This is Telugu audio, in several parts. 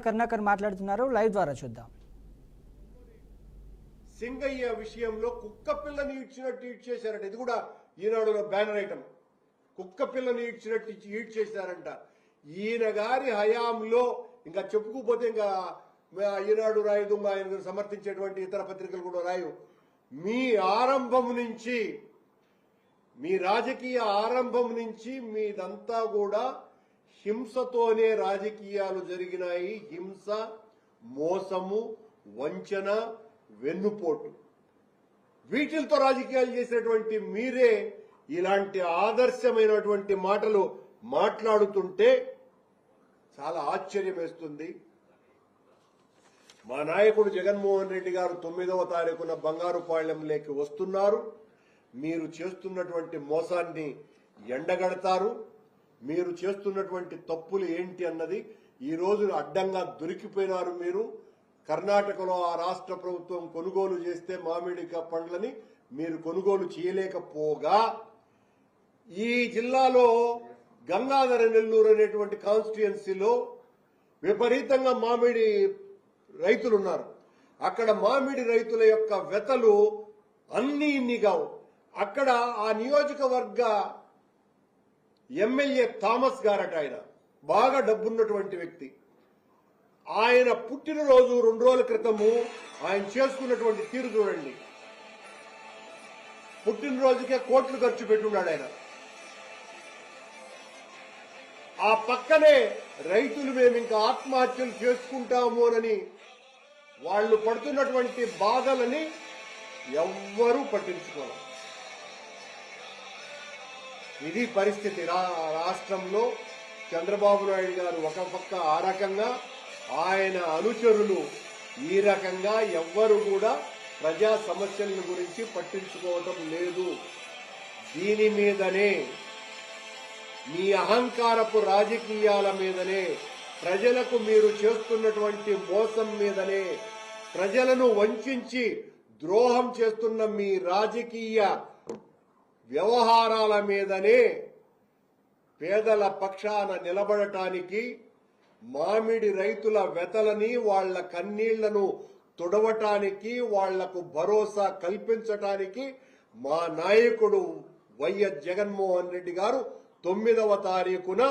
కరుణాకర్ మాట్లాడుతున్నారు, లైవ్ ద్వారా చూద్దాం. సింగయ్య విషయంలో కుక్క పిల్లని ఇచ్చినట్టు ఈడ్ చేశారట. ఇది కూడా ఈనాడులో బ్యానర్ ఐటమ్. కుక్క పిల్లని ఇచ్చినట్టు ఈడ్ చేశారంట. ఈయన గారి హయాంలో ఇంకా చెప్పుకోపోతే ఇంకా ఈనాడు రాయదు, ఆయన సమర్థించేటువంటి ఇతర పత్రికలు కూడా రాయు. మీ ఆరంభం నుంచి, మీ రాజకీయ ఆరంభం నుంచి మీదంతా కూడా హింసతోనే రాజకీయాలు జరిగినాయి. హింస, మోసము, వంచన, వెన్నుపోటు, వీటితో రాజకీయాలు చేసినటువంటి మీరే ఇలాంటి ఆదర్శమైనటువంటి మాటలు మాట్లాడుతుంటే చాలా ఆశ్చర్యం వేస్తుంది. మా నాయకుడు జగన్మోహన్ రెడ్డి గారు 9వ తారీఖున బంగారుపాళ్యంలోకి వస్తున్నారు. మీరు చేస్తున్నటువంటి మోసాన్ని ఎండగడతారు. మీరు చేస్తున్నటువంటి తప్పులు ఏంటి అన్నది ఈ రోజు అడ్డంగా దొరికిపోయినారు. మీరు కర్ణాటకలో ఆ రాష్ట్ర ప్రభుత్వం కొనుగోలు చేస్తే మామిడి పండ్లని మీరు కొనుగోలు చేయలేకపోగా ఈ జిల్లాలో గంగాధర నెల్లూరు అనేటువంటి కాన్స్టిట్యుయెన్సీలో విపరీతంగా మామిడి రైతులున్నారు. అక్కడ మామిడి రైతుల యొక్క వెతలు అన్ని ఇన్ని కావు. అక్కడ ఆ నియోజకవర్గ ఎమ్మెల్యే థామస్ గారట, ఆయన బాగా డబ్బున్నటువంటి వ్యక్తి. ఆయన పుట్టినరోజు 2 రోజుల క్రితము ఆయన చేసుకున్నటువంటి తీరు చూడండి. పుట్టినరోజుకే కోట్లు ఖర్చు పెట్టున్నాడు ఆయన. ఆ పక్కనే రైతులు మేము ఇంకా ఆత్మహత్యలు చేసుకుంటాము అని వాళ్ళు పడుతున్నటువంటి బాధలని ఎవ్వరూ పట్టించుకోరు. ఇది పరిస్థితి. రాష్ట్రంలో చంద్రబాబు నాయుడు గారు ఒక పక్క ఆ రకంగా, ఆయన అనుచరులు ఈ రకంగా, ఎవ్వరు కూడా ప్రజా సమస్యల గురించి పట్టించుకోవటం లేదు. దీని మీదనే, మీ అహంకారపు రాజకీయాల మీదనే, ప్రజలకు మీరు చేస్తున్నటువంటి మోసం మీదనే, ప్రజలను వంచి ద్రోహం చేస్తున్న మీ రాజకీయ వ్యవహారాల మీదనే పేదల పక్షాన నిలబడటానికి, మామిడి రైతుల వెతలని, వాళ్ల కన్నీళ్లను తుడవటానికి, వాళ్లకు భరోసా కల్పించటానికి మా నాయకుడు వైఎస్ జగన్మోహన్ రెడ్డి గారు 9వ తారీఖున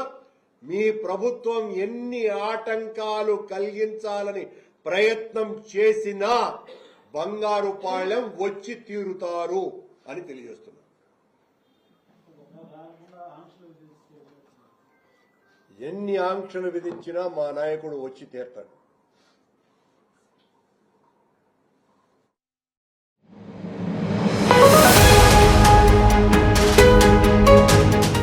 మీ ప్రభుత్వం ఎన్ని ఆటంకాలు కలిగించాలని ప్రయత్నం చేసినా బంగారుపాళ్యం వచ్చి తీరుతారు అని తెలియజేస్తున్నారు. ఎన్ని ఆంక్షలు విధించినా మా నాయకుడు వచ్చి తీరుతాడు.